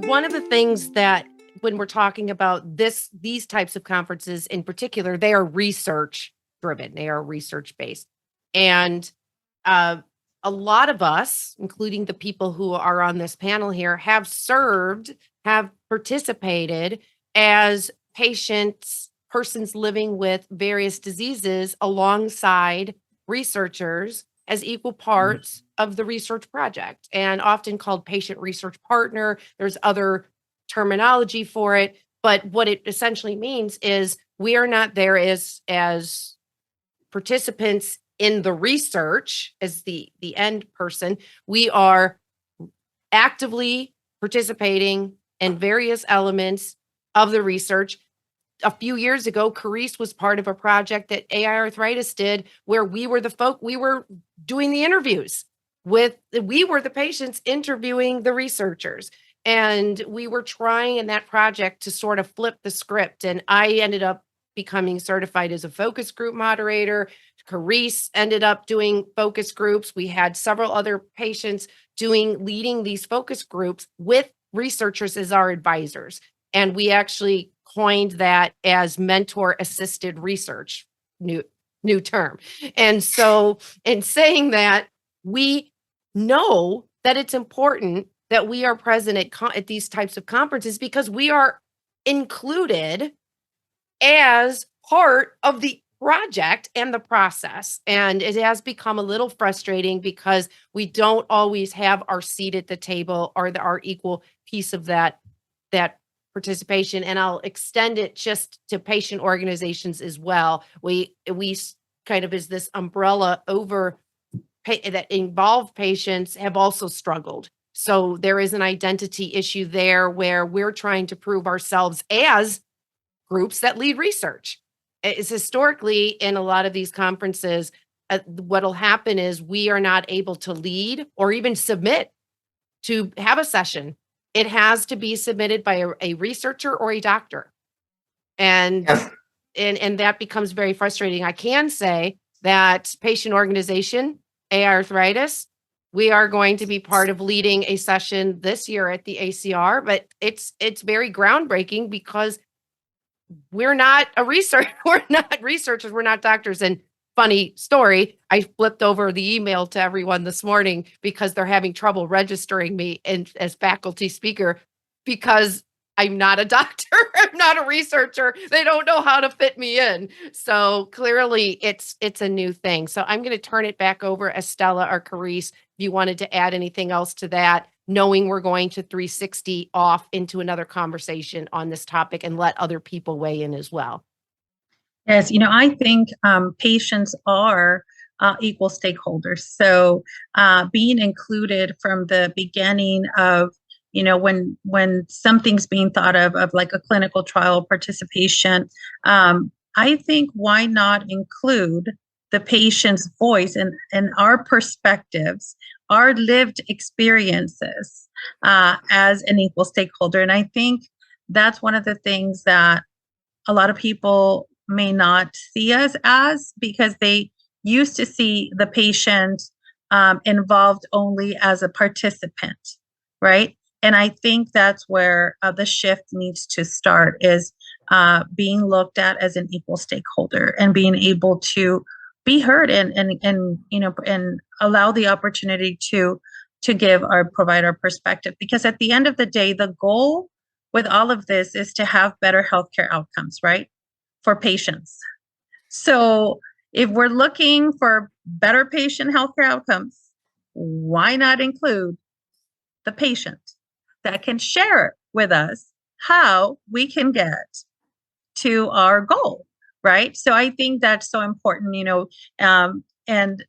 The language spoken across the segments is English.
one of the things that when we're talking about these types of conferences in particular, they are research driven. They are research based. And uh, a lot of us, including the people who are on this panel here, have participated as persons living with various diseases alongside researchers as equal parts of the research project and often called patient research partner. There's other terminology for it, but what it essentially means is we are not there as participants in the research as the end person. We are actively participating in various elements of the research. A few years ago, Carice was part of a project that AI Arthritis did where we were doing the interviews we were the patients interviewing the researchers. And we were trying in that project to sort of flip the script. And I ended up becoming certified as a focus group moderator. Carice ended up doing focus groups. We had several other patients leading these focus groups with researchers as our advisors. And we actually coined that as mentor assisted research, new term. And so in saying that, we know that it's important that we are present at these types of conferences because we are included as part of the project and the process. And it has become a little frustrating because we don't always have our seat at the table or our equal piece of that participation. And I'll extend it just to patient organizations as well. We kind of is this umbrella over that involved patients have also struggled. So there is an identity issue there where we're trying to prove ourselves as groups that lead research. It's historically in a lot of these conferences, what'll happen is we are not able to lead or even submit to have a session. It has to be submitted by a researcher or a doctor. And, Yes. and that becomes very frustrating. I can say that patient organization, AI Arthritis, we are going to be part of leading a session this year at the ACR, but it's very groundbreaking because we're not researchers, we're not doctors. And funny story, I flipped over the email to everyone this morning because they're having trouble registering me as faculty speaker because I'm not a doctor, I'm not a researcher. They don't know how to fit me in. So clearly it's a new thing. So I'm going to turn it back over, Estella or Carice, if you wanted to add anything else to that, knowing we're going to 360 off into another conversation on this topic and let other people weigh in as well. Yes, I think patients are equal stakeholders. So being included from the beginning of, when something's being thought of like a clinical trial participation, I think why not include the patient's voice and our perspectives, our lived experiences as an equal stakeholder. And I think that's one of the things that a lot of people may not see us as because they used to see the patient involved only as a participant, right? And I think that's where the shift needs to start is being looked at as an equal stakeholder and being able to be heard and allow the opportunity to provide our perspective. Because at the end of the day, the goal with all of this is to have better healthcare outcomes, right? For patients. So if we're looking for better patient healthcare outcomes, why not include the patient that can share with us how we can get to our goal, right? So I think that's so important, and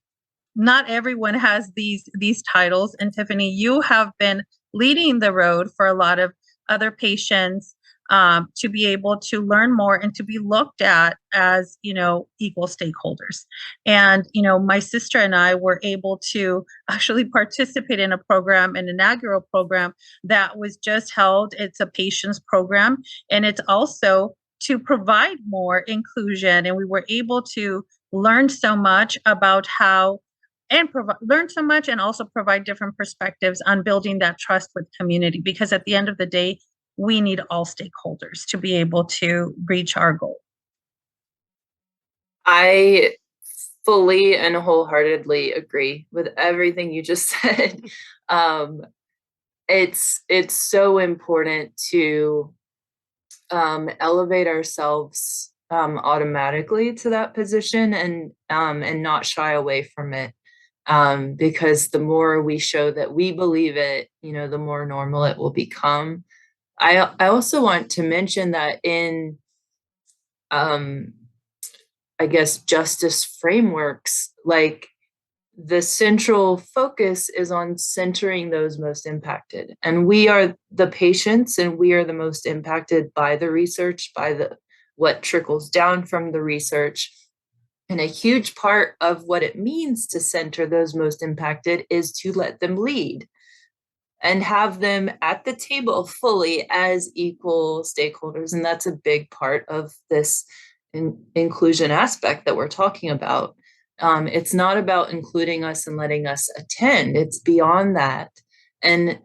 not everyone has these titles. And Tiffany, you have been leading the road for a lot of other patients to be able to learn more and to be looked at as, equal stakeholders. And, my sister and I were able to actually participate in a program, an inaugural program that was just held. It's a patients program, and it's also to provide more inclusion. And we were able to learn so much about how and learn so much, and also provide different perspectives on building that trust with community, because at the end of the day, we need all stakeholders to be able to reach our goal. I fully and wholeheartedly agree with everything you just said. um, it's so important to elevate ourselves automatically to that position, and not shy away from it, because the more we show that we believe it, the more normal it will become. I also want to mention that in um, I guess justice frameworks, like, the central focus is on centering those most impacted. And we are the patients, and we are the most impacted by the research, by the what trickles down from the research. And a huge part of what it means to center those most impacted is to let them lead and have them at the table fully as equal stakeholders. And that's a big part of this inclusion aspect that we're talking about. It's not about including us and letting us attend, it's beyond that. And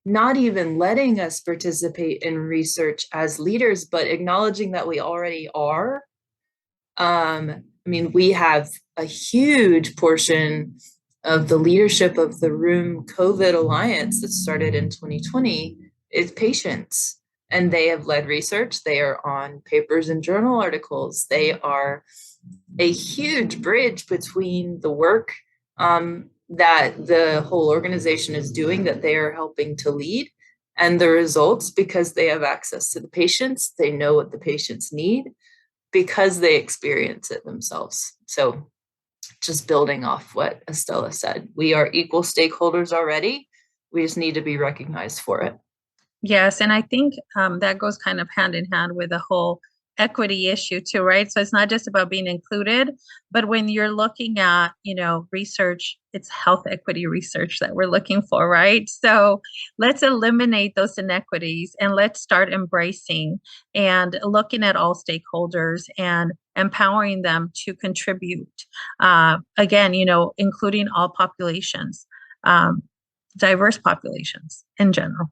not even letting us participate in research as leaders, but acknowledging that we already are. I mean, we have a huge portion of the leadership of the Room COVID Alliance that started in 2020 is patients, and they have led research. They are on papers and journal articles. They are a huge bridge between the work that the whole organization is doing, that they are helping to lead, and the results, because they have access to the patients. They know what the patients need because they experience it themselves. So just building off what Estella said, we are equal stakeholders already. We just need to be recognized for it. Yes, and I think that goes kind of hand in hand with the whole equity issue too, right? So it's not just about being included, but when you're looking at, research, it's health equity research that we're looking for, right? So let's eliminate those inequities, and let's start embracing and looking at all stakeholders and empowering them to contribute. Again, including all populations, diverse populations in general.